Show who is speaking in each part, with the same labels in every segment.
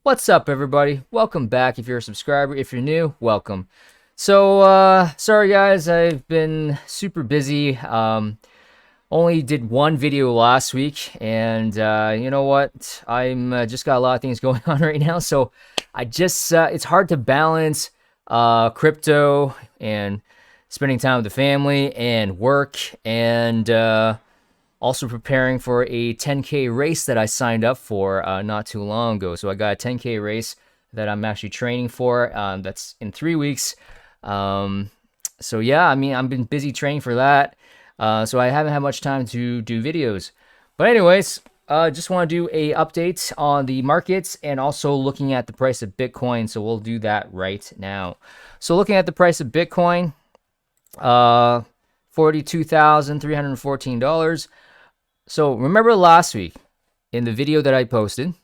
Speaker 1: What's up, everybody? Welcome back. If you're a subscriber, if you're new, welcome. So, sorry guys, I've been super busy. Only did one video last week, and you know what? I'm just got a lot of things going on right now, so I just it's hard to balance crypto and spending time with the family and work and also preparing for a 10K race that I signed up for not too long ago. So I got a 10K race that I'm actually training for. That's in 3 weeks. So yeah, I mean, I've been busy training for that. So I haven't had much time to do videos. But anyways, just want to do a update on the markets and also looking at the price of Bitcoin. So we'll do that right now. So looking at the price of Bitcoin, $42,314. So remember last week in the video that I posted.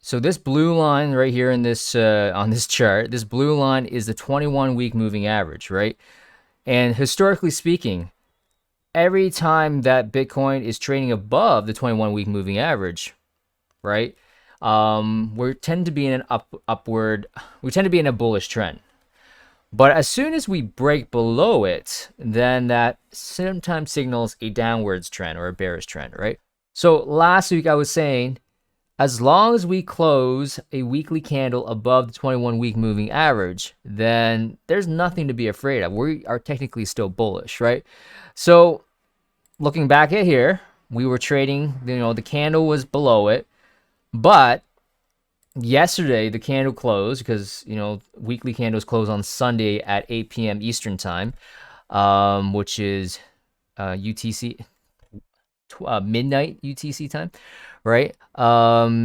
Speaker 1: So this blue line right here in this on this chart, this blue line is the 21-week moving average, right? And historically speaking, every time that Bitcoin is trading above the 21-week moving average, right? We tend to be in an upward. We tend to be in a bullish trend. But as soon as we break below it, then that sometimes signals a downwards trend or a bearish trend, right? So last week I was saying, as long as we close a weekly candle above the 21-week moving average, then there's nothing to be afraid of. We are technically still bullish, right? So looking back at here, we were trading, the candle was below it, but yesterday the candle closed because weekly candles close on Sunday at 8 p.m. Eastern time, which is UTC midnight UTC time, right?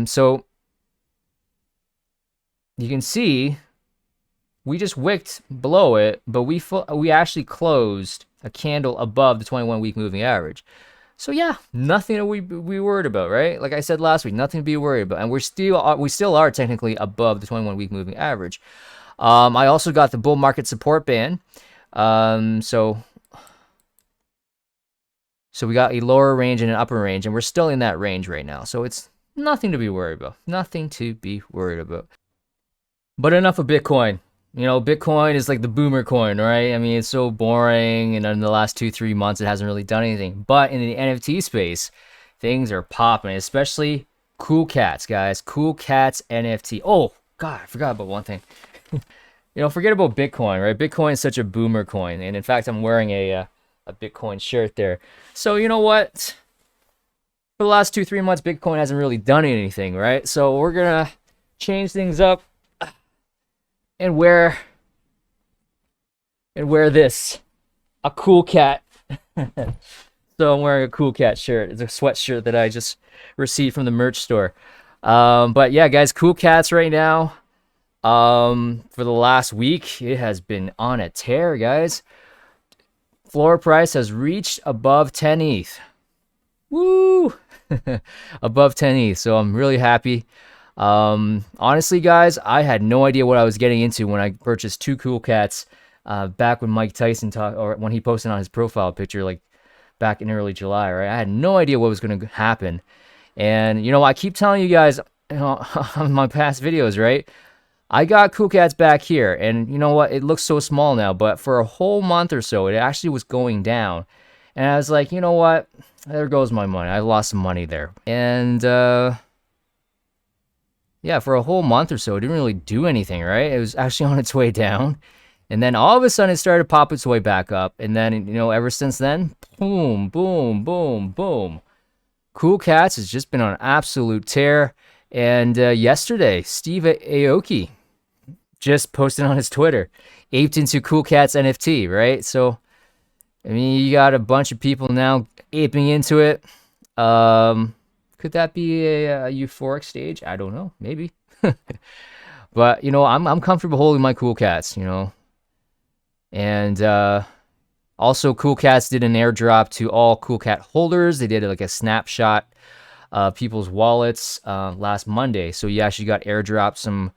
Speaker 1: So you can see we just wicked below it, but we actually closed a candle above the 21-week moving average. So yeah, nothing to be worried about, right? Like I said last week, nothing to be worried about, and we still are technically above the 21-week moving average. I also got the bull market support band. So we got a lower range and an upper range, and we're still in that range right now. So it's nothing to be worried about. Nothing to be worried about. But enough of Bitcoin. Bitcoin is like the boomer coin, right? I mean, it's so boring, and in the last 2-3 months, it hasn't really done anything. But in the NFT space, things are popping, especially Cool Cats, guys. Cool Cats NFT. Oh, God, I forgot about one thing. Forget about Bitcoin, right? Bitcoin is such a boomer coin. And in fact, I'm wearing a Bitcoin shirt there. So you know what? For the last 2-3 months, Bitcoin hasn't really done anything, right? So we're going to change things up and wear this, a Cool Cat. So I'm wearing a Cool Cat shirt. It's a sweatshirt that I just received from the merch store. But yeah, guys, Cool Cats right now. For the last week, it has been on a tear, guys. Floor price has reached above 10 ETH. Woo! Above 10 ETH. So I'm really happy. Honestly, guys, I had no idea what I was getting into when I purchased 2 Cool Cats back when Mike Tyson or when he posted on his profile picture, like back in early July, right? I had no idea what was going to happen. And, I keep telling you guys on my past videos, right? I got Cool Cats back here, and you know what? It looks so small now, but for a whole month or so, it actually was going down. And I was like, you know what? There goes my money. I lost some money there. And, yeah, for a whole month or so, it didn't really do anything, right? It was actually on its way down. And then all of a sudden, it started to pop its way back up. And then, ever since then, boom, boom, boom, boom. Cool Cats has just been on an absolute tear. And yesterday, Steve Aoki just posted on his Twitter, aped into Cool Cats NFT, right? So, I mean, you got a bunch of people now aping into it. Could that be a euphoric stage? I don't know. Maybe. But, I'm comfortable holding my Cool Cats, And also, Cool Cats did an airdrop to all Cool Cat holders. They did like a snapshot of people's wallets last Monday. So you actually got airdropped some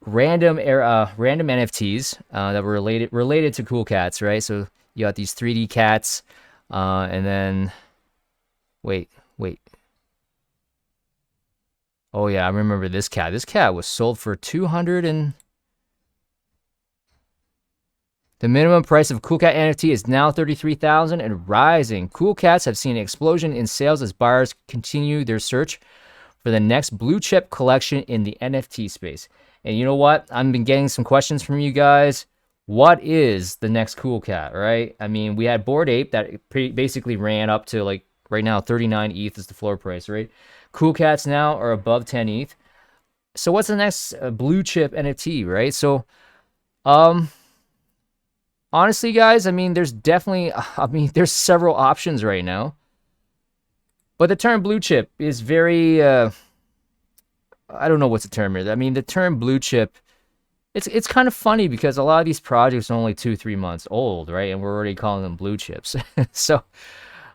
Speaker 1: random NFTs that were related to Cool Cats, right? So you got these 3D cats, and then wait. Oh yeah, I remember this cat. This cat was sold for 200 and the minimum price of Cool Cat NFT is now 33,000 and rising. Cool Cats have seen an explosion in sales as buyers continue their search for the next blue chip collection in the NFT space. And you know what? I've been getting some questions from you guys. What is the next Cool Cat, right? I mean, we had Bored Ape that basically ran up to like right now 39 ETH is the floor price, right? Cool Cats now are above 10 ETH. So what's the next blue chip NFT, right? So um honestly, guys, I mean, there's definitely, there's several options right now. But the term blue chip is very, I don't know what's the term here. I mean, the term blue chip, it's kind of funny because a lot of these projects are only 2-3 months old, right? And we're already calling them blue chips. So,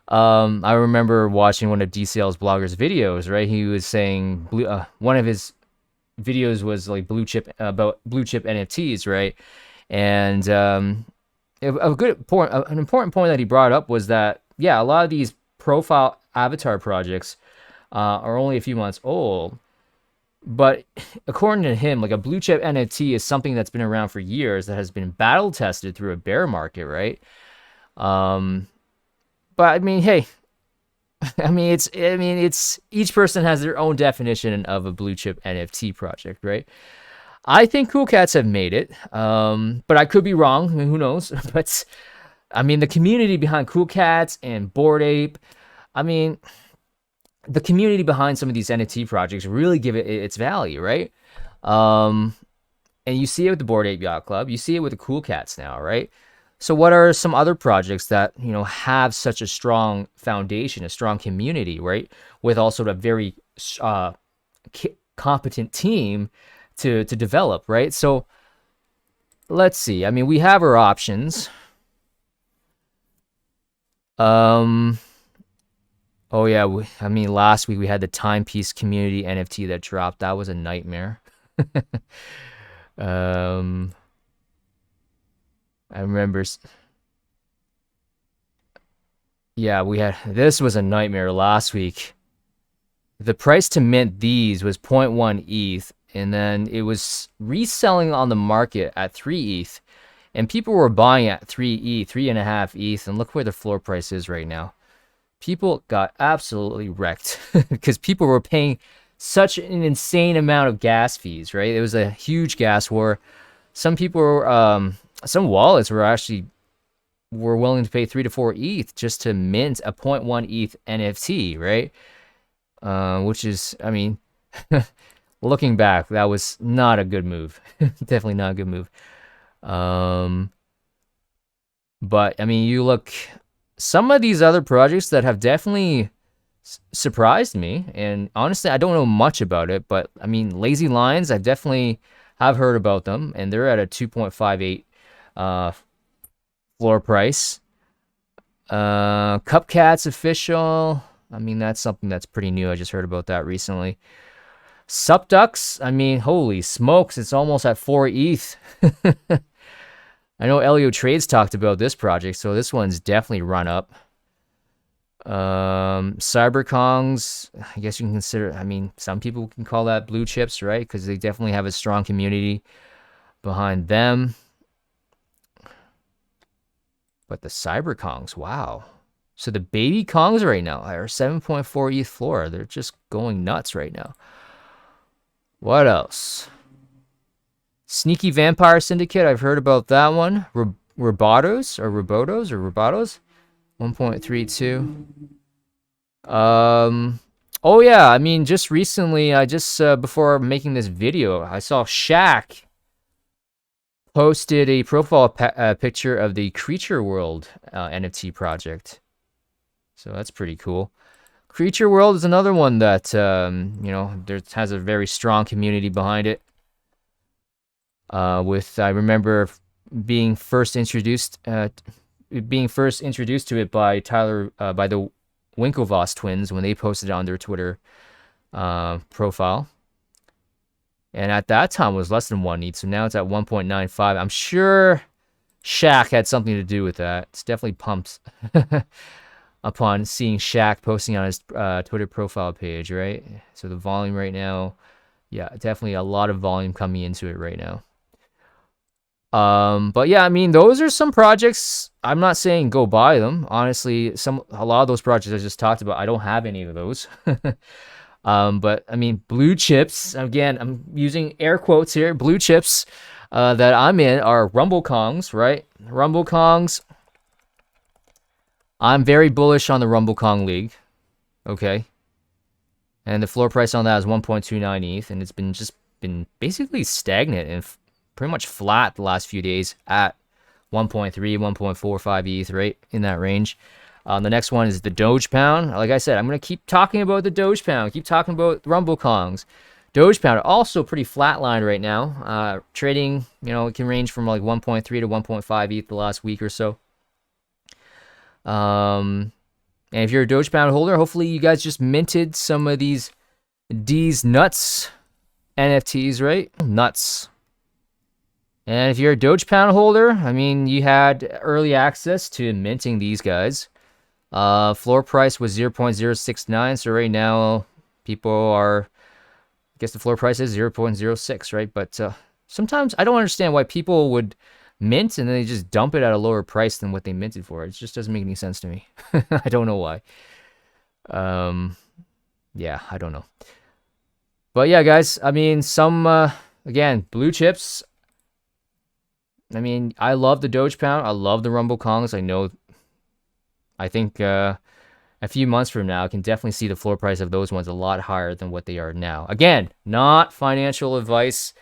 Speaker 1: I remember watching one of DCL's bloggers' videos, right? He was saying one of his videos was like about blue chip NFTs, right? And a good point, an important point that he brought up was that, yeah, a lot of these profile avatar projects are only a few months old, but according to him, like a blue chip NFT is something that's been around for years that has been battle tested through a bear market, right? But I mean, hey, it's each person has their own definition of a blue chip NFT project, right? I think Cool Cats have made it, but I could be wrong. I mean, who knows? But I mean, the community behind Cool Cats and Bored Ape, I mean, the community behind some of these NFT projects really give it its value, right? And you see it with the Bored Ape Yacht Club. You see it with the Cool Cats now, right? So what are some other projects that, you know, have such a strong foundation, a strong community, right? With also a very competent team to develop, right? So let's see. I mean, we have our options. Oh yeah, I mean, last week we had the Timepiece Community NFT that dropped. That was a nightmare. I remember. Yeah, this was a nightmare last week. The price to mint these was 0.1 ETH, and then it was reselling on the market at 3 ETH, and people were buying at 3 ETH, 3.5 ETH, and look where the floor price is right now. People got absolutely wrecked because people were paying such an insane amount of gas fees, right? It was a huge gas war. Some people were, some wallets were willing to pay 3 to 4 ETH just to mint a 0.1 ETH NFT, right? Which is, I mean, looking back, that was not a good move. Definitely not a good move. But I mean, you look some of these other projects that have definitely surprised me, and honestly, I don't know much about it, but I mean, Lazy Lions, I definitely have heard about them, and they're at a 2.58 floor price. Cupcats official. I mean, that's something that's pretty new. I just heard about that recently. Supducks, I mean, holy smokes, it's almost at 4 ETH. I know Elio Trades talked about this project, so this one's definitely run up. Cyberkongs, I guess you can consider, I mean, some people can call that blue chips, right? Because they definitely have a strong community behind them. But the Cyberkongs, wow. So the baby Kongs right now are 7.4 ETH floor. They're just going nuts right now. What else? Sneaky Vampire Syndicate, I've heard about that one. Robotos. 1.32. Oh yeah, I mean, just recently, before making this video, I saw Shaq posted a profile picture of the Creature World NFT project. So that's pretty cool. Creature World is another one that, has a very strong community behind it. I remember being first introduced to it by by the Winklevoss twins when they posted it on their Twitter profile. And at that time it was less than 1 ETH, so now it's at 1.95. I'm sure Shaq had something to do with that. It's definitely pumped. upon seeing Shaq posting on his Twitter profile page, right? So the volume right now, yeah, definitely a lot of volume coming into it right now. But yeah, I mean, those are some projects. I'm not saying go buy them. Honestly, a lot of those projects I just talked about, I don't have any of those. But I mean, blue chips, again, I'm using air quotes here, blue chips that I'm in are Rumble Kongs, right? Rumble Kongs. I'm very bullish on the Rumble Kong League. Okay. And the floor price on that is 1.29 ETH, and it's been basically stagnant and pretty much flat the last few days at 1.3, 1.45 ETH, right in that range. The next one is the Doge Pound. Like I said, I'm going to keep talking about the Doge Pound, keep talking about Rumble Kongs. Doge Pound also pretty flatlined right now. Trading, it can range from like 1.3 to 1.5 ETH the last week or so. And if you're a Doge Pound holder, hopefully you guys just minted some of these nuts NFTs, right? Nuts. And if you're a Doge Pound holder, I mean, you had early access to minting these guys. Floor price was 0.069, so right now people are, I guess the floor price is 0.06, right? But sometimes I don't understand why people would mint and then they just dump it at a lower price than what they minted for. It just doesn't make any sense to me. I don't know why. Yeah, I don't know. But yeah, guys, I mean, again, blue chips. I mean, I love the Doge Pound. I love the Rumble Kongs. I think a few months from now, I can definitely see the floor price of those ones a lot higher than what they are now. Again, not financial advice.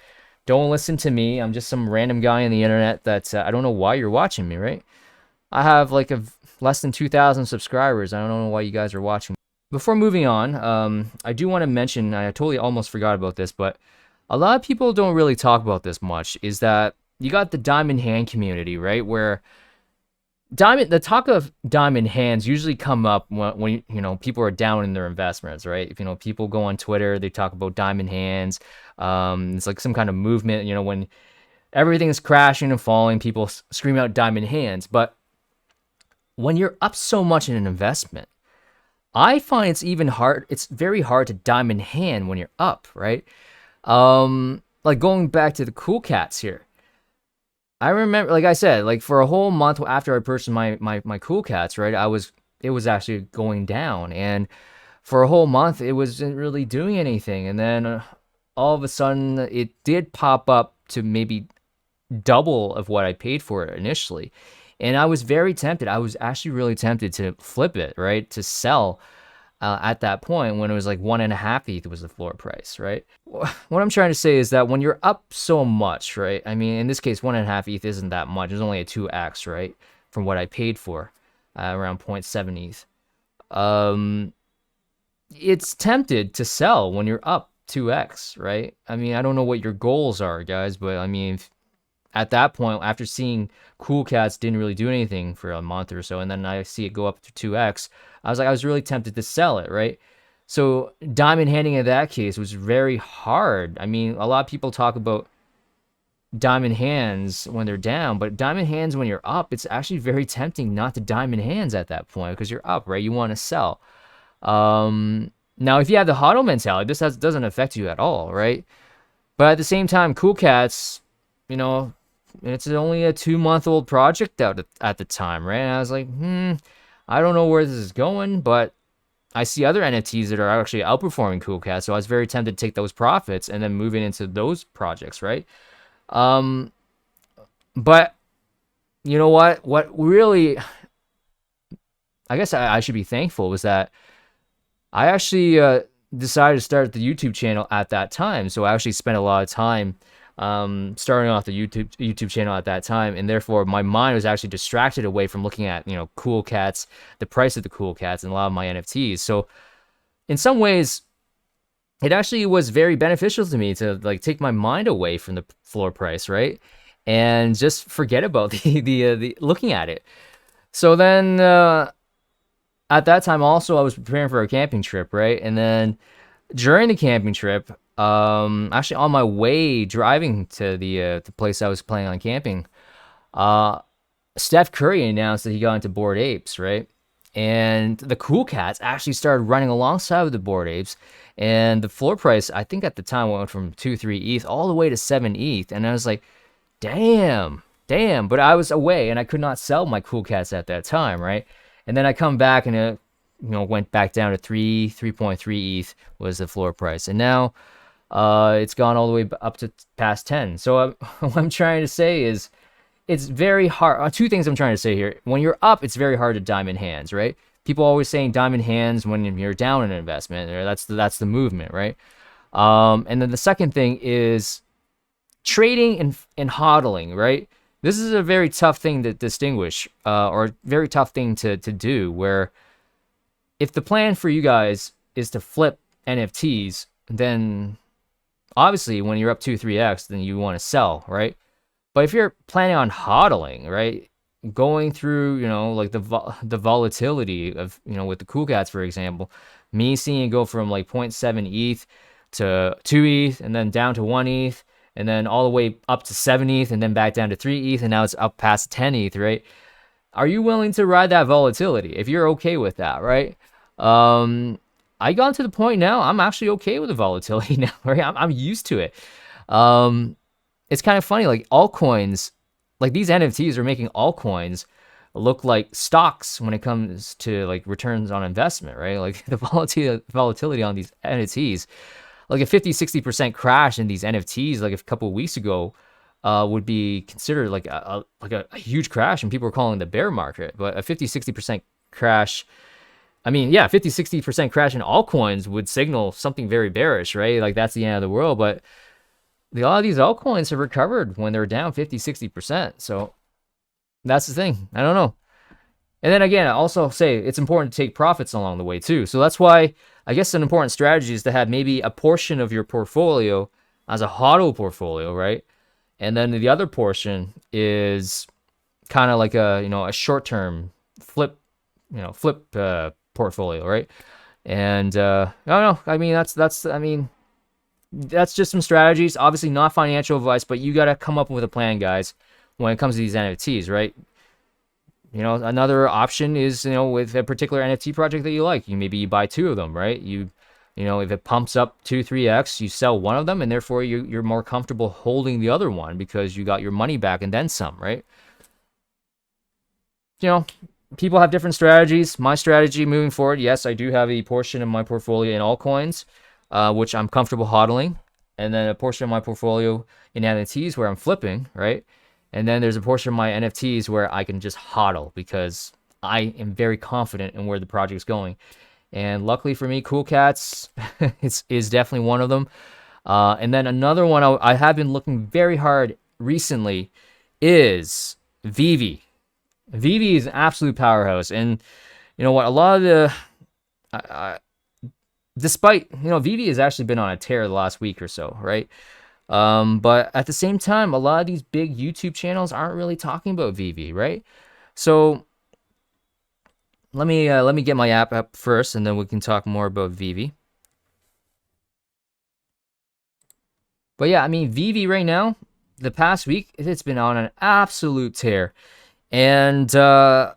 Speaker 1: Don't listen to me. I'm just some random guy on the internet that I don't know why you're watching me, right? I have like less than 2,000 subscribers. I don't know why you guys are watching. Before moving on, I do want to mention, I totally almost forgot about this, but a lot of people don't really talk about this much, is that you got the diamond hand community, right? Where the talk of diamond hands usually come up when people are down in their investments, right? If people go on Twitter, they talk about diamond hands. It's like some kind of movement, when everything is crashing and falling, people scream out diamond hands. But when you're up so much in an investment, I find it's very hard to diamond hand when you're up, right? Like going back to the Cool Cats here. I remember, like I said, like for a whole month after I purchased my Cool Cats, right? It was actually going down, and for a whole month it wasn't really doing anything, and then all of a sudden it did pop up to maybe double of what I paid for it initially, and I was very tempted. I was actually really tempted to flip it, right? To sell. At that point when it was like 1.5 ETH was the floor price, right? What I'm trying to say is that when you're up so much, right? I mean, in this case, 1.5 ETH isn't that much. It's only a 2x, right? From what I paid for, around 0.7 ETH. It's tempted to sell when you're up 2x, right? I mean, I don't know what your goals are, guys, but I mean, at that point, after seeing Cool Cats didn't really do anything for a month or so, and then I see it go up to 2x, I was really tempted to sell it, right? So diamond handing in that case was very hard. I mean, a lot of people talk about diamond hands when they're down, but diamond hands when you're up, it's actually very tempting not to diamond hands at that point because you're up, right? You want to sell. Now, if you have the HODL mentality, this doesn't affect you at all, right? But at the same time, Cool Cats, it's only a 2-month-old project out at the time, right? And I was like, I don't know where this is going, but I see other NFTs that are actually outperforming Cool Cats, so I was very tempted to take those profits and then move it into those projects, right? But you know what? What really, I guess I should be thankful was that I actually decided to start the YouTube channel at that time, so I actually spent a lot of time starting off the YouTube channel at that time, and therefore my mind was actually distracted away from looking at Cool Cats, the price of the Cool Cats, and a lot of my NFTs. So in some ways, it actually was very beneficial to me to like take my mind away from the floor price, right, and just forget about the looking at it. So then at that time also I was preparing for a camping trip, right, and then during the camping trip, actually on my way driving to the place I was planning on camping, Steph Curry announced that he got into Bored Apes, right? and the Cool Cats actually started running alongside with the Bored Apes, and the floor price, I think at the time, went from 2-3 ETH all the way to 7 ETH, and I was like, damn, damn. But I was away and I could not sell my Cool Cats at that time, right? And then I come back and it, went back down to 3.3 ETH was the floor price, and now it's gone all the way up to past 10. So what I'm trying to say is, it's very hard. Two things I'm trying to say here. When you're up, it's very hard to diamond hands, right? People always saying diamond hands when you're down in an investment. That's the movement, right? And then the second thing is trading and hodling, right? This is a very tough thing to distinguish, or very tough thing to do, where if the plan for you guys is to flip NFTs, then obviously when you're up 2-3x, then you want to sell, right? But if you're planning on hodling, right, going through, like the volatility of, with the Cool Cats, for example, me seeing it go from like 0.7 ETH to 2 ETH, and then down to 1 ETH, and then all the way up to 7 ETH, and then back down to 3 ETH, and now it's up past 10 ETH, right? Are you willing to ride that volatility if you're okay with that, right? I got to the point now, I'm actually okay with the volatility now, right? I'm used to it. It's kind of funny, like altcoins, like these NFTs are making altcoins look like stocks when it comes to like returns on investment, right? Like the volatility on these NFTs, like a 50-60% crash in these NFTs, like a couple of weeks ago, would be considered like a huge crash, and people were calling the bear market. But a 50-60% crash, I mean, yeah, 50-60% crash in altcoins would signal something very bearish, right? Like that's the end of the world. But a lot of these altcoins have recovered when they're down 50-60%. So that's the thing. I don't know. And then again, I also say it's important to take profits along the way too. So that's why I guess an important strategy is to have maybe a portion of your portfolio as a HODL portfolio, right? And then the other portion is kind of like a short-term flip portfolio, right? And I don't know. I mean, that's just some strategies. Obviously not financial advice, but you got to come up with a plan, guys, when it comes to these NFTs, right? Another option is, with a particular NFT project that you like, maybe you buy 2 of them, right? If it pumps up 2-3x, you sell one of them, and therefore you're more comfortable holding the other one because you got your money back and then some, right? People have different strategies. My strategy moving forward, yes, I do have a portion of my portfolio in altcoins, which I'm comfortable hodling, and then a portion of my portfolio in NFTs where I'm flipping, right? And then there's a portion of my NFTs where I can just hodl because I am very confident in where the project's going. And luckily for me, Cool Cats is definitely one of them. And then another one I have been looking very hard recently is Veve. Veve is an absolute powerhouse. And you know what? A lot of the... despite, Veve has actually been on a tear the last week or so, right? But at the same time, a lot of these big YouTube channels aren't really talking about Veve, right? So let me get my app up first, and then we can talk more about Veve. But yeah, I mean, Veve right now, the past week, it's been on an absolute tear. And I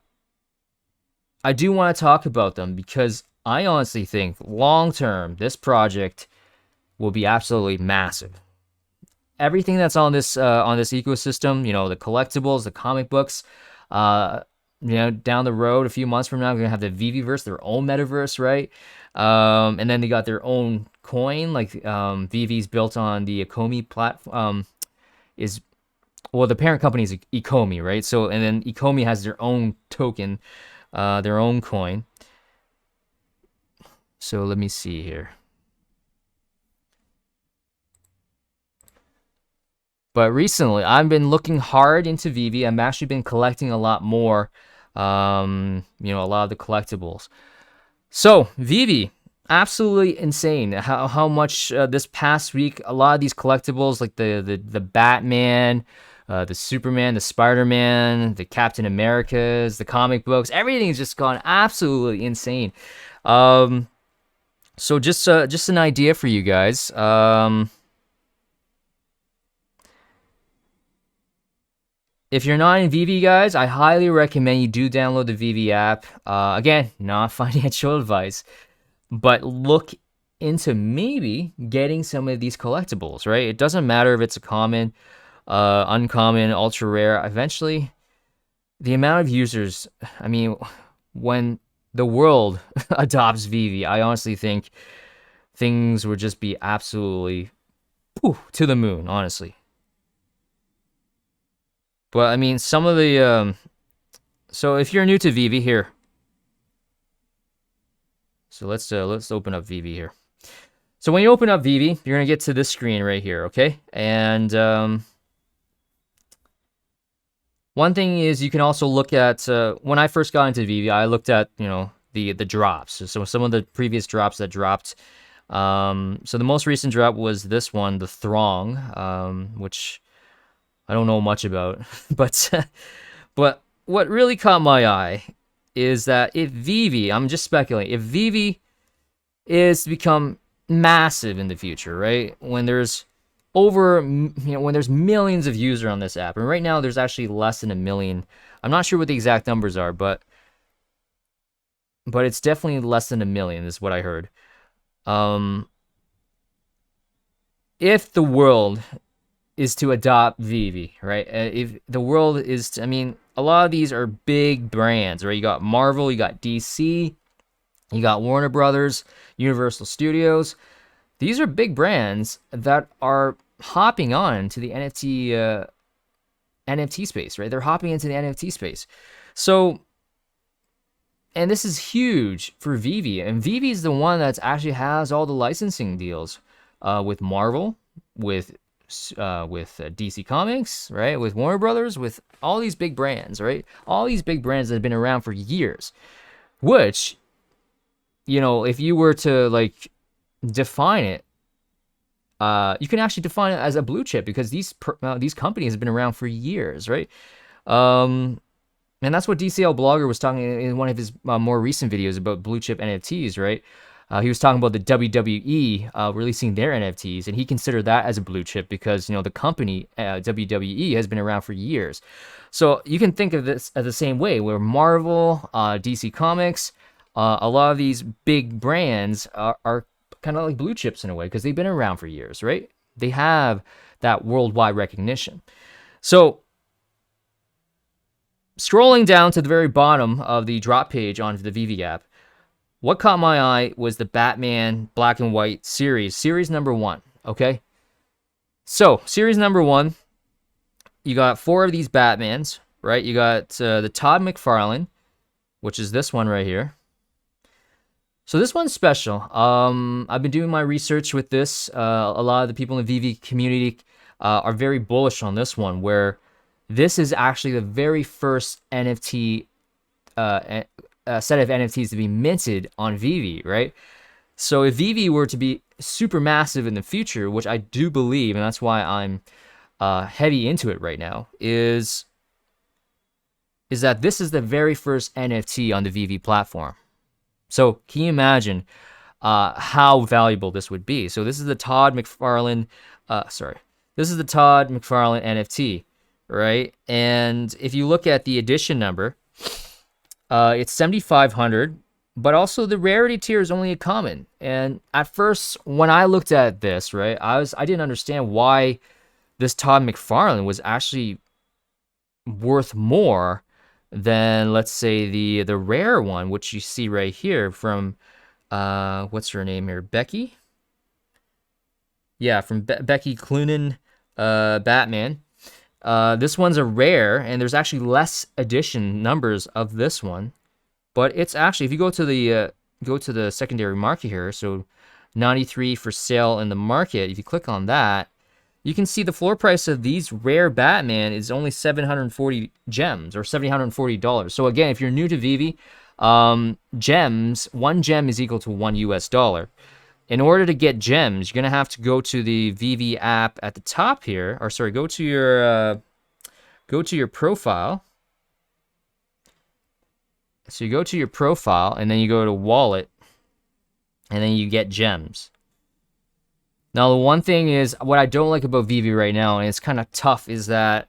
Speaker 1: do want to talk about them because I honestly think long term, this project will be absolutely massive. Everything that's on this ecosystem, the collectibles, the comic books, down the road, a few months from now, we're gonna have the Veveverse, their own metaverse, right? And then they got their own coin, like Veve's built on the Ecomi platform. The parent company is Ecomi, right? So, and then Ecomi has their own token, their own coin. So let me see here. But recently, I've been looking hard into Veve. I've actually been collecting a lot more, a lot of the collectibles. So Veve, absolutely insane. How much this past week, a lot of these collectibles, like the Batman, the Superman, the Spiderman, the Captain Americas, the comic books, everything's just gone absolutely insane. So just an idea for you guys. if you're not in Veve, guys, I highly recommend you do download the Veve app. Again, not financial advice, but look into maybe getting some of these collectibles, right? It doesn't matter if it's a common, uncommon, ultra rare. Eventually, the amount of users, I mean, when the world adopts Veve, I honestly think things would just be absolutely to the moon, honestly. But I mean, some of the so if you're new to Veve here, so let's open up Veve here. So when you open up Veve, you're gonna get to this screen right here, okay? And one thing is you can also look at when I first got into Veve, I looked at the drops. So some of the previous drops that dropped. So the most recent drop was this one, the Throng, which I don't know much about, but but what really caught my eye is that if Veve, I'm just speculating, if Veve is to become massive in the future, right? When there's when there's millions of users on this app, and right now there's actually less than 1 million. I'm not sure what the exact numbers are, but it's definitely less than 1 million is what I heard. If the world is to adopt Veve, right? If the world is to, I mean, a lot of these are big brands, right? You got Marvel, you got DC, you got Warner Brothers, Universal Studios. These are big brands that are hopping on to the NFT space, right? They're hopping into the NFT space. So, and this is huge for Veve. And Veve is the one that actually has all the licensing deals with Marvel, with DC Comics, right? With Warner Brothers, with all these big brands, right? All these big brands that have been around for years, which, if you were to like define it, you can actually define it as a blue chip because these companies have been around for years, right? And that's what DCL Blogger was talking in one of his more recent videos about blue chip NFTs, right? He was talking about the WWE releasing their NFTs, and he considered that as a blue chip because the company WWE has been around for years. So you can think of this as the same way, where Marvel, DC Comics, a lot of these big brands are kind of like blue chips in a way because they've been around for years, right? They have that worldwide recognition. So scrolling down to the very bottom of the drop page on the Veve app, what caught my eye was the Batman Black and White series number 1, okay? So, series number 1, you got 4 of these Batmans, right? You got the Todd McFarlane, which is this one right here. So this one's special. I've been doing my research with this. A lot of the people in the Veve community are very bullish on this one, where this is actually the very first NFT set of NFTs to be minted on Veve, right? So if Veve were to be super massive in the future, which I do believe, and that's why I'm heavy into it right now, is that this is the very first NFT on the Veve platform. So can you imagine how valuable this would be? So this is the Todd McFarlane, this is the Todd McFarlane NFT, right? And if you look at the edition number, it's 7,500, but also the rarity tier is only a common. And at first, when I looked at this, right, I didn't understand why this Todd McFarlane was actually worth more than, let's say, the rare one, which you see right here from what's her name here, Becky? Yeah, from Becky Cloonan, Batman. This one's a rare, and there's actually less edition numbers of this one, but it's actually, if you go to the secondary market here, so 93 for sale in the market, if you click on that, you can see the floor price of these rare Batman is only 740 gems or $740. So again, if you're new to Veve, gems, 1 gem is equal to $1. In order to get gems, you're gonna have to go to the Veve app at the top here, or sorry, go to your profile. So you go to your profile, and then you go to wallet, and then you get gems. Now, the one thing is, what I don't like about Veve right now, and it's kind of tough, is that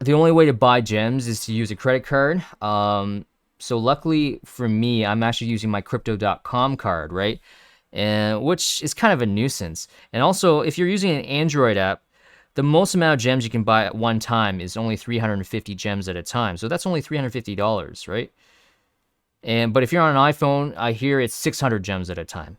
Speaker 1: the only way to buy gems is to use a credit card. So luckily for me, I'm actually using my crypto.com card, right? And which is kind of a nuisance. And also, if you're using an Android app, the most amount of gems you can buy at one time is only 350 gems at a time. So that's only $350, right? But if you're on an iPhone, I hear it's 600 gems at a time.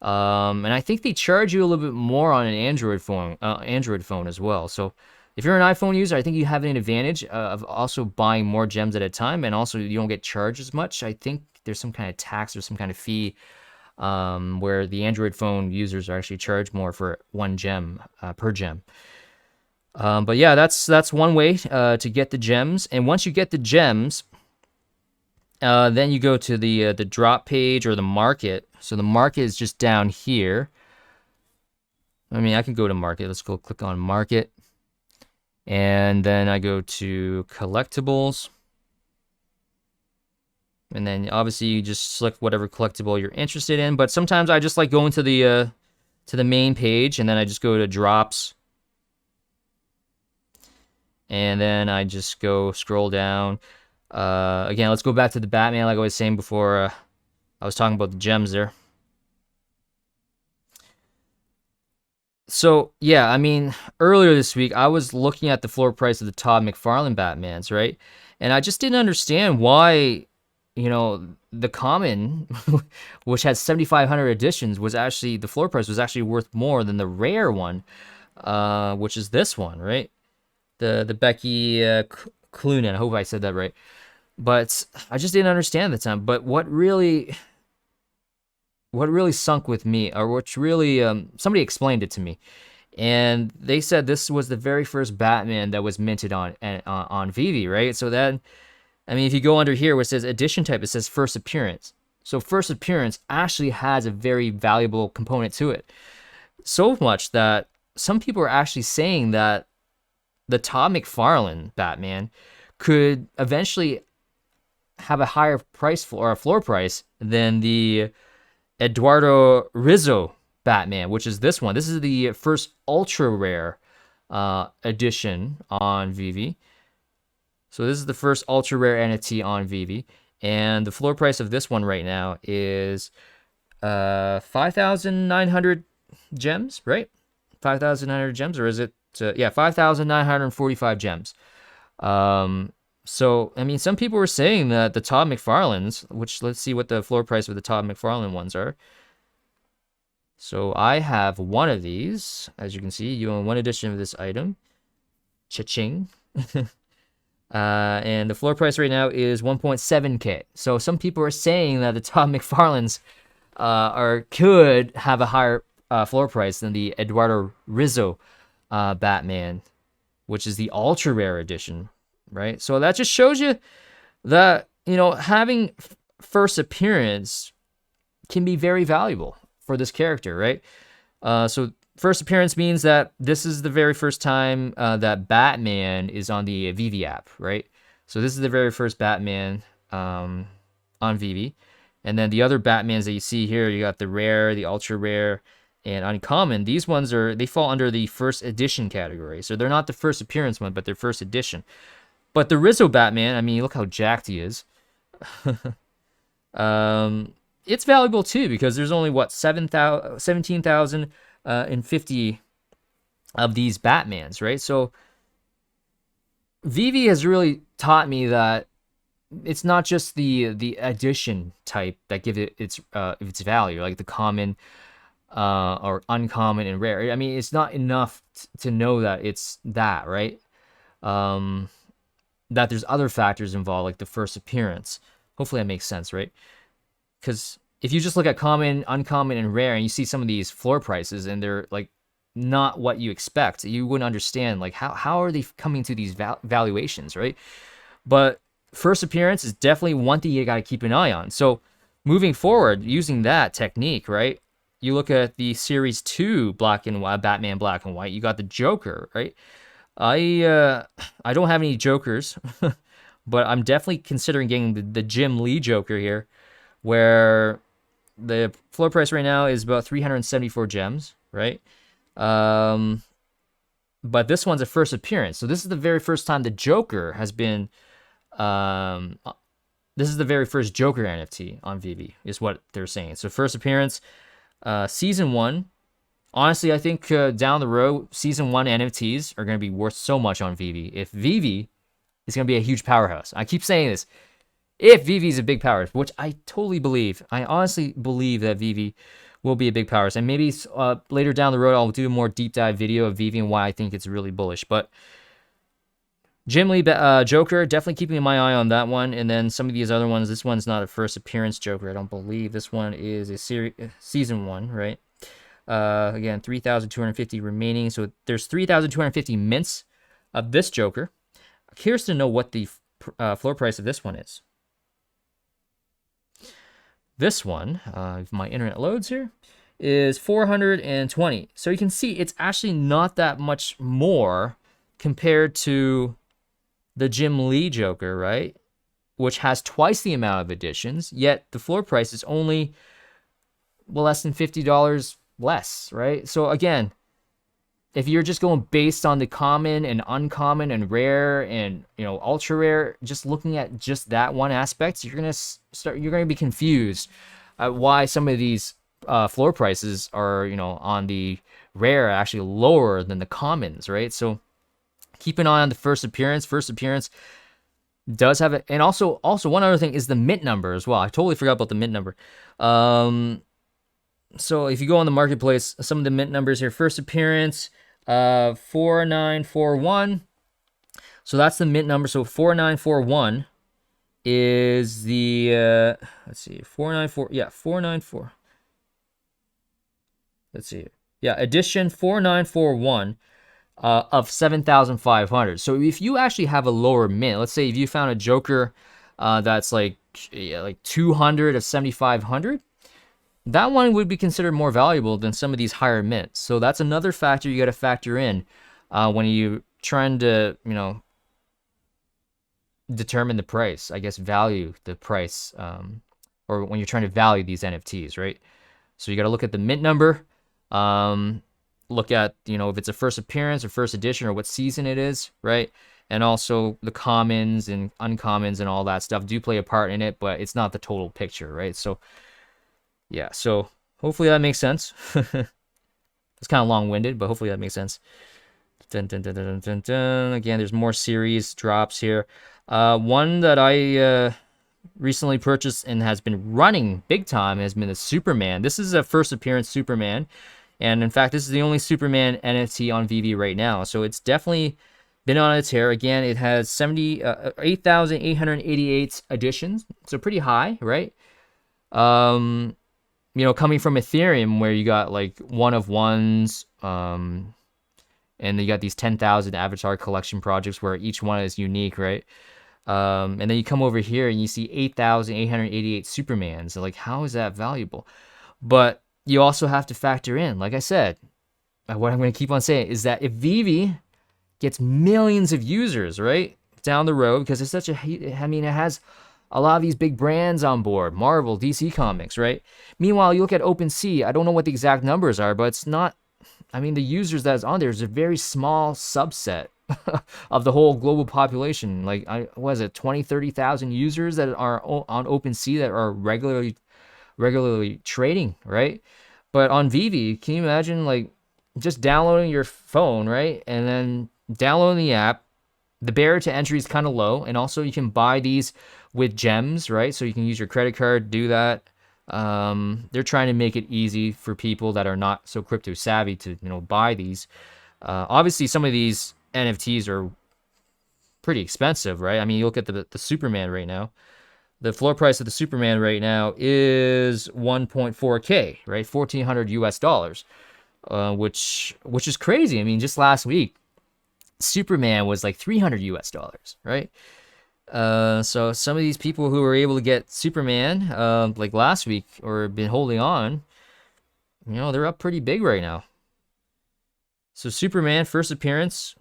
Speaker 1: And I think they charge you a little bit more on an Android phone as well. So if you're an iPhone user, I think you have an advantage of also buying more gems at a time, and also you don't get charged as much. I think there's some kind of tax or some kind of fee where the Android phone users are actually charged more for one gem per gem. But yeah, that's one way to get the gems. And once you get the gems, then you go to the drop page or the market. So the market is just down here. I mean, I can go to market. Let's go click on market. And then I go to collectibles. And then obviously you just select whatever collectible you're interested in. But sometimes I just like going to the main page, and then I just go to drops. And then I just go scroll down. Again, let's go back to the Batman like I was saying before. I was talking about the gems there. So, yeah, I mean, earlier this week, I was looking at the floor price of the Todd McFarlane Batmans, right? And I just didn't understand why, the common, which has 7,500 editions, was actually, the floor price was actually worth more than the rare one, which is this one, right? The Becky Clunan. I hope I said that right. But I just didn't understand at the time. But what really sunk with me, or which really somebody explained it to me, and they said this was the very first Batman that was minted on Veve, right? So that, I mean, if you go under here where it says edition type, it says first appearance. So first appearance actually has a very valuable component to it. So much that some people are actually saying that the Todd McFarlane Batman could eventually have a higher price or a floor price than the Eduardo Rizzo Batman, which is this one. This is the first ultra rare edition on Veve. So this is the first ultra rare NFT on Veve, and the floor price of this one right now is 5,900 gems, right? 5,900 gems, or is it? Yeah, 5,945 gems. So, I mean, some people were saying that the Todd McFarlane's, which let's see what the floor price of the Todd McFarlane ones are. So I have one of these. As you can see, you own one edition of this item. Cha-ching. And the floor price right now is 1.7K. So some people are saying that the Todd McFarlane's could have a higher floor price than the Eduardo Rizzo Batman, which is the ultra rare edition. Right, so that just shows you that having first appearance can be very valuable for this character, right? So first appearance means that this is the very first time that Batman is on the Veve app, right? So this is the very first Batman on Veve, and then the other Batmans that you see here, you got the rare, the ultra rare, and uncommon. These ones they fall under the first edition category, so they're not the first appearance one, but they're first edition. But the Rizzo Batman, I mean, look how jacked he is. It's valuable too, because there's only, 17,050 of these Batmans, right? So Veve has really taught me that it's not just the edition type that give it its value, like the common or uncommon and rare. I mean, it's not enough to know that it's that, right? That there's other factors involved, like the first appearance. Hopefully that makes sense, right? Because if you just look at common, uncommon, and rare, and you see some of these floor prices, and they're like not what you expect, you wouldn't understand like how are they coming to these valuations, right? But first appearance is definitely one thing you got to keep an eye on. So moving forward, using that technique, right? You look at the Series 2 Black and White, Batman Black and White. You got the Joker, right? I don't have any Jokers, but I'm definitely considering getting the Jim Lee Joker here, where the floor price right now is about 374 gems, right? but this one's a first appearance. So this is the very first time the Joker has been. This is the very first Joker NFT on Veve, is what they're saying. So first appearance, season 1. Honestly, I think down the road, season 1 NFTs are going to be worth so much on Veve. If Veve is going to be a huge powerhouse, I keep saying this. If Veve is a big powerhouse, which I totally believe, I honestly believe that Veve will be a big powerhouse, and maybe later down the road I'll do a more deep dive video of Veve and why I think it's really bullish. But Jim Lee Joker, definitely keeping my eye on that one. And then some of these other ones, this one's not a first appearance Joker, I don't believe. This one is a season 1, right? Again, 3,250 remaining. So there's 3,250 mints of this Joker. I'm curious to know what the floor price of this one is. This one, if my internet loads here, is 420. So you can see it's actually not that much more compared to the Jim Lee Joker, right? Which has twice the amount of editions, yet the floor price is only less than $50 less, right? So again, if you're just going based on the common and uncommon and rare and, you know, ultra rare, just looking at just that one aspect, you're gonna be confused at why some of these floor prices are, you know, on the rare actually lower than the commons, right? So keep an eye on the first appearance. First appearance does have it, and also one other thing is the mint number as well. I totally forgot about the mint number. So if you go on the marketplace, some of the mint numbers here. First appearance, 4941. So that's the mint number. So 4941 is the let's see, 494. Yeah, 494. Let's see. Yeah, edition 4941. Of 7,500. So if you actually have a lower mint, let's say if you found a Joker that's like 200 of 7,500, that one would be considered more valuable than some of these higher mints. So that's another factor you got to factor in when you're trying to, you know, determine the price, I guess, value the price, or when you're trying to value these NFTs, right? So you got to look at the mint number. Look at, you know, if it's a first appearance or first edition or what season it is, right? And also the commons and uncommons and all that stuff do play a part in it, but it's not the total picture, right? So yeah, so hopefully that makes sense. It's kind of long-winded, but hopefully that makes sense. Dun, dun, dun, dun, dun, dun. Again, there's more series drops here. One that I recently purchased and has been running big time has been the Superman. This is a first appearance Superman. And in fact, this is the only Superman NFT on Veve right now. So it's definitely been on a tear. Again, it has 8,888 editions. So pretty high, right? You know, coming from Ethereum where you got like one of ones, and you got these 10,000 avatar collection projects where each one is unique, right? And then you come over here and you see 8,888 Supermans. So like, how is that valuable? But you also have to factor in, like I said, what I'm going to keep on saying is that if Veve gets millions of users, right, down the road, because it's such a, I mean, it has a lot of these big brands on board, Marvel, DC Comics, right? Meanwhile, you look at Opensea, I don't know what the exact numbers are, but it's not, I mean, the users that's on there is a very small subset of the whole global population. Like, what is it, 20, 30,000 users that are on Opensea that are regularly trading, right? But on Veve, can you imagine like just downloading your phone, right, and then downloading the app? The barrier to entry is kind of low, and also you can buy these with gems, right? So you can use your credit card, do that. They're trying to make it easy for people that are not so crypto savvy to, you know, buy these. Obviously, some of these NFTs are pretty expensive, right? I mean, you look at the Superman right now. The floor price of the Superman right now is 1.4K, right? $1,400 which is crazy. I mean, just last week, Superman was like $300 right? So some of these people who were able to get Superman, like last week, or been holding on, you know, they're up pretty big right now. So Superman first appearance.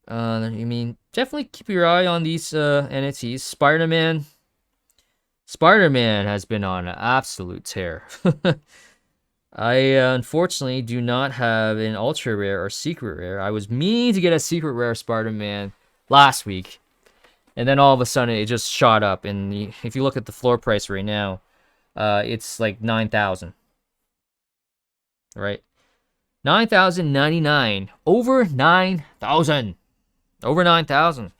Speaker 1: I mean, definitely keep your eye on these NFTs. Spiderman has been on an absolute tear. I unfortunately do not have an ultra rare or secret rare. I was meaning to get a secret rare Spider-Man last week, and then all of a sudden it just shot up. And if you look at the floor price right now, it's like 9,000, right? 9,099, over 9,000, over 9,000,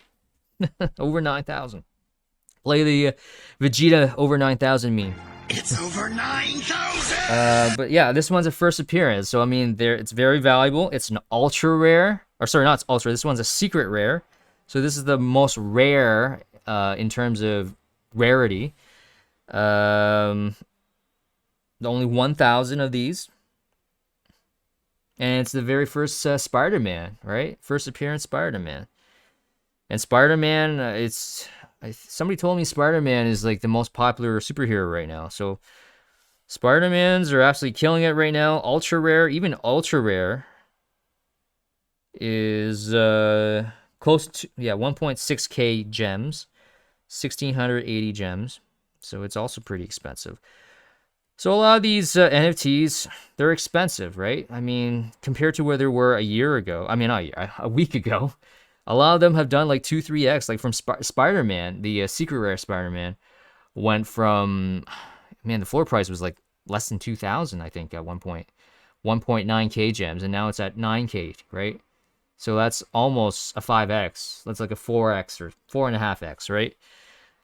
Speaker 1: over 9,000. Play the Vegeta over 9,000 meme.
Speaker 2: It's over 9,000!
Speaker 1: But yeah, this one's a first appearance, so I mean, it's very valuable. It's an ultra rare, or sorry, not ultra. This one's a secret rare, so this is the most rare in terms of rarity. Only 1,000 of these, and it's the very first Spider-Man, right? First appearance Spider-Man, and Spider-Man, somebody told me Spider-Man is like the most popular superhero right now, so. Spider-Mans are absolutely killing it right now. Ultra rare, even ultra rare, is close to 1.6k gems, 1,680 gems. So it's also pretty expensive. So a lot of these NFTs, they're expensive, right? I mean, compared to where they were a year ago. I mean, not a week ago. A lot of them have done like 2-3x. Like from Spider-Man, the secret rare Spider-Man went from. Man, the floor price was like less than 2,000, I think, at one point. 1.9k gems, and now it's at 9k, right? So that's almost a 5x. That's like a 4x or 4.5x, right?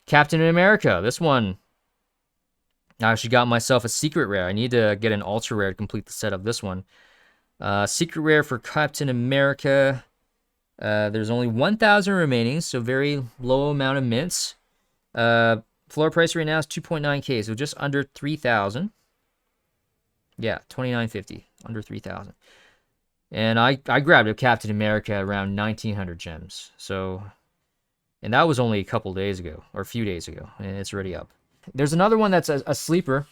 Speaker 1: Captain America, this one. I actually got myself a secret rare. I need to get an ultra rare to complete the set of this one. Secret rare for Captain America. There's only 1,000 remaining, so very low amount of mints. Floor price right now is 2.9k, so just under 3,000. Yeah, 29.50, under 3,000. And I grabbed a Captain America around 1,900 gems. So, and that was only a couple days ago, or a few days ago, and it's already up. There's another one that's a sleeper.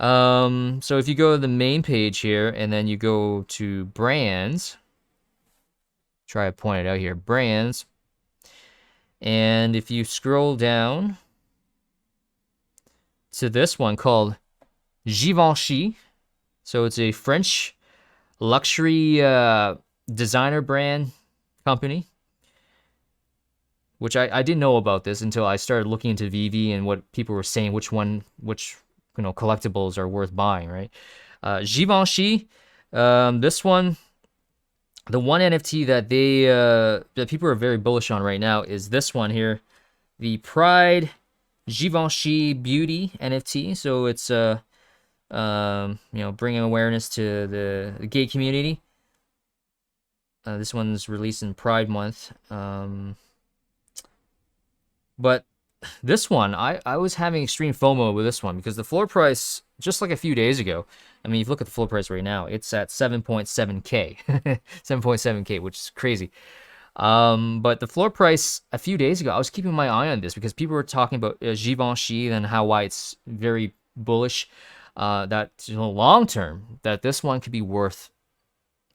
Speaker 1: So if you go to the main page here, and then you go to brands, try to point it out here, brands, and if you scroll down to this one called Givenchy. So it's a French luxury designer brand company, which I didn't know about this until I started looking into Veve and what people were saying, which collectibles are worth buying, right? Givenchy, this one, the one NFT that that people are very bullish on right now is this one here, the Pride Givenchy Beauty NFT. So it's bringing awareness to the gay community. This one's released in Pride Month. But this one, I was having extreme FOMO with this one because the floor price, just like a few days ago, I mean, if you look at the floor price right now, it's at 7.7k, 7.7k, which is crazy. But the floor price a few days ago, I was keeping my eye on this because people were talking about Givenchy and why it's very bullish. That long term, that this one could be worth.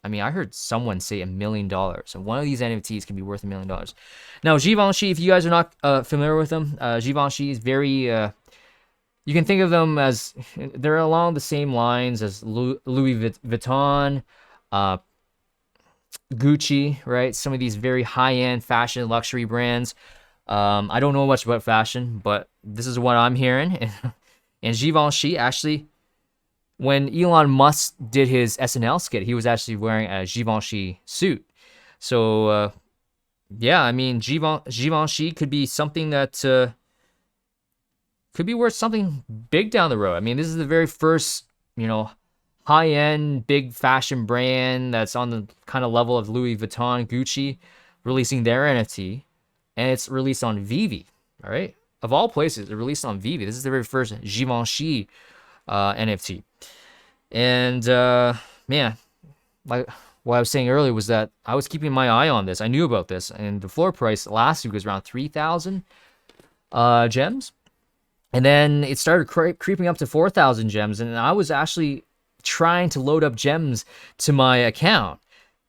Speaker 1: I mean, I heard someone say $1 million, and one of these NFTs can be worth $1 million. Now, Givenchy, if you guys are not familiar with them, Givenchy is very. You can think of them as they're along the same lines as Louis Vuitton, Gucci, right? Some of these very high-end fashion luxury brands. I don't know much about fashion, but this is what I'm hearing. And Givenchy, actually, when Elon Musk did his SNL skit, he was actually wearing a Givenchy suit. So, yeah, I mean, Givenchy could be something that could be worth something big down the road. I mean, this is the very first, high-end, big fashion brand that's on the kind of level of Louis Vuitton, Gucci, releasing their NFT, and it's released on Veve, all right? Of all places, it's released on Veve. This is the very first Givenchy NFT. And, man, like what I was saying earlier was that I was keeping my eye on this. I knew about this, and the floor price last week was around 3,000 gems. And then it started creeping up to 4,000 gems, and I was actually trying to load up gems to my account,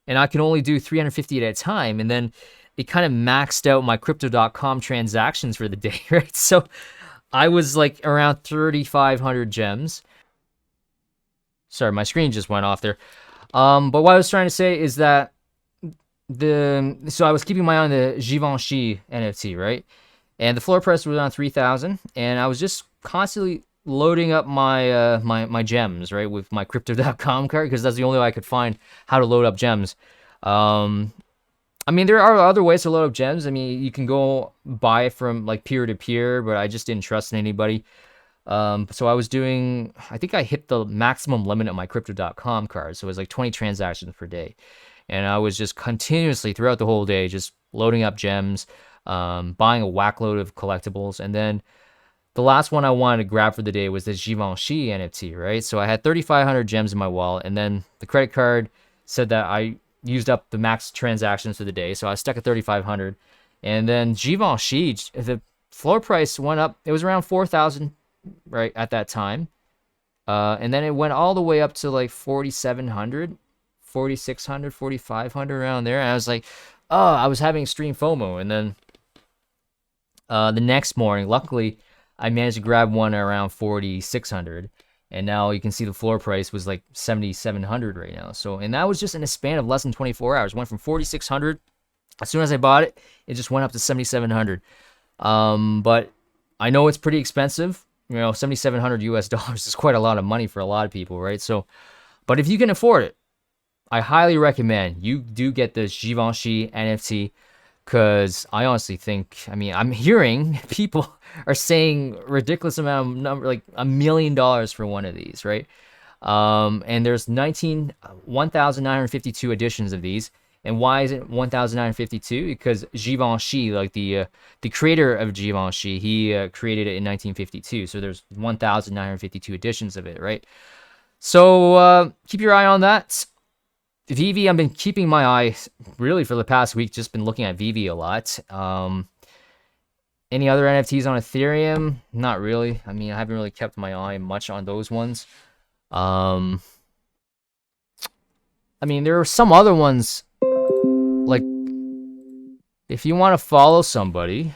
Speaker 1: and I can only do 350 at a time, and then it kind of maxed out my crypto.com transactions for the day, right? So I was like around 3,500 gems. Sorry, my screen just went off there. But what I was trying to say is that so I was keeping my eye on the Givenchy NFT, right? And the floor price was around 3,000, and I was just constantly loading up my my gems, right, with my crypto.com card, because that's the only way I could find how to load up gems. I mean, there are other ways to load up gems. I mean, you can go buy from like peer to peer, but I just didn't trust anybody. So I was doing, I think I hit the maximum limit of my crypto.com card. So it was like 20 transactions per day. And I was just continuously throughout the whole day, just loading up gems, buying a whack load of collectibles. And then the last one I wanted to grab for the day was this Givenchy NFT, right? So I had 3,500 gems in my wallet, and then the credit card said that I used up the max transactions for the day. So I was stuck at 3,500. And then Givenchy, the floor price went up. It was around 4,000, right, at that time. And then it went all the way up to like 4,700, 4,600, 4,500, around there. And I was like, oh, I was having extreme FOMO. And then the next morning, luckily, I managed to grab one around 4,600. And now you can see the floor price was like 7,700 right now. So, and that was just in a span of less than 24 hours. Went from 4,600. As soon as I bought it, it just went up to 7,700. But I know it's pretty expensive. You know, 7,700 US dollars is quite a lot of money for a lot of people, right? So, but if you can afford it, I highly recommend you do get this Givenchy NFT, because I honestly think, I mean, I'm hearing people are saying ridiculous amount of number, like $1 million for one of these, right? And there's 1,952 editions of these. And why is it 1,952? Because Givenchy, like the creator of Givenchy, he created it in 1952. So there's 1,952 editions of it, right? So keep your eye on that. Veve, I've been keeping my eye really for the past week, just been looking at Veve a lot. Any other NFTs on Ethereum? Not really. I mean, I haven't really kept my eye much on those ones. I mean, there are some other ones, like, if you want to follow somebody,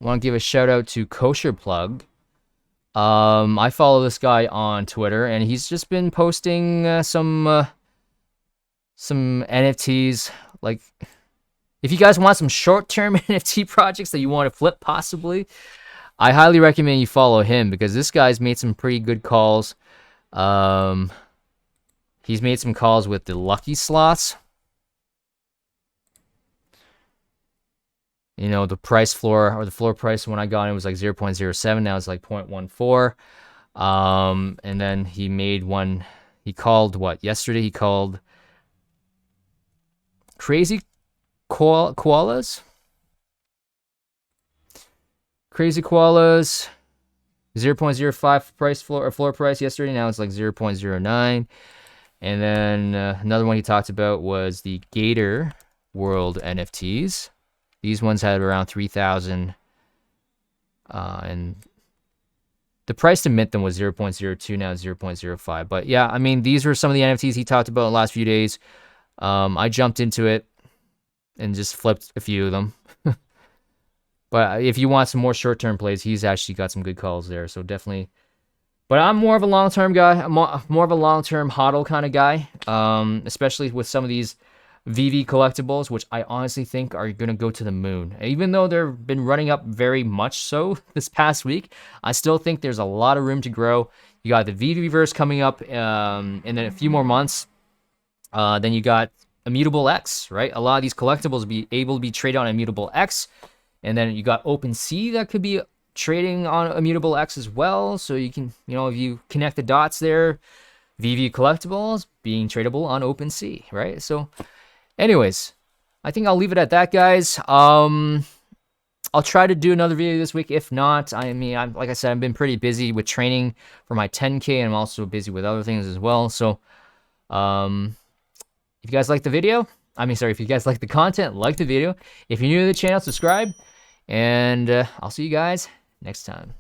Speaker 1: I want to give a shout out to Kosher Plug. I follow this guy on Twitter, and he's just been posting some NFTs. Like, if you guys want some short-term NFT projects that you want to flip, possibly, I highly recommend you follow him, because this guy's made some pretty good calls. He's made some calls with the lucky slots. You know, the price floor, or the floor price when I got it was like 0.07. Now it's like 0.14. And then he made one. He called what? Yesterday he called Crazy Koalas. Crazy Koalas. 0.05 price floor price yesterday. Now it's like 0.09. And then another one he talked about was the Gator World NFTs. These ones had around 3,000. And the price to mint them was 0.02. Now it's 0.05. But yeah, I mean, these were some of the NFTs he talked about in the last few days. I jumped into it and just flipped a few of them. But if you want some more short-term plays, he's actually got some good calls there. So definitely. But I'm more of a long-term guy. I'm more of a long-term hodl kind of guy, especially with some of these Veve collectibles, which I honestly think are going to go to the moon. Even though they've been running up very much so this past week, I still think there's a lot of room to grow. You got the Veveverse coming up in a few more months. Then you got Immutable X, right? A lot of these collectibles will be able to be traded on Immutable X. And then you got Opensea that could be trading on Immutable X as well. So you can, you know, if you connect the dots there, Veve Collectibles being tradable on Opensea, right? So anyways, I think I'll leave it at that, guys. I'll try to do another video this week. If not, I mean, like I said, I've been pretty busy with training for my 10K, and I'm also busy with other things as well. So if you guys like the video, if you guys like the content, like the video. If you're new to the channel, subscribe. And I'll see you guys next time.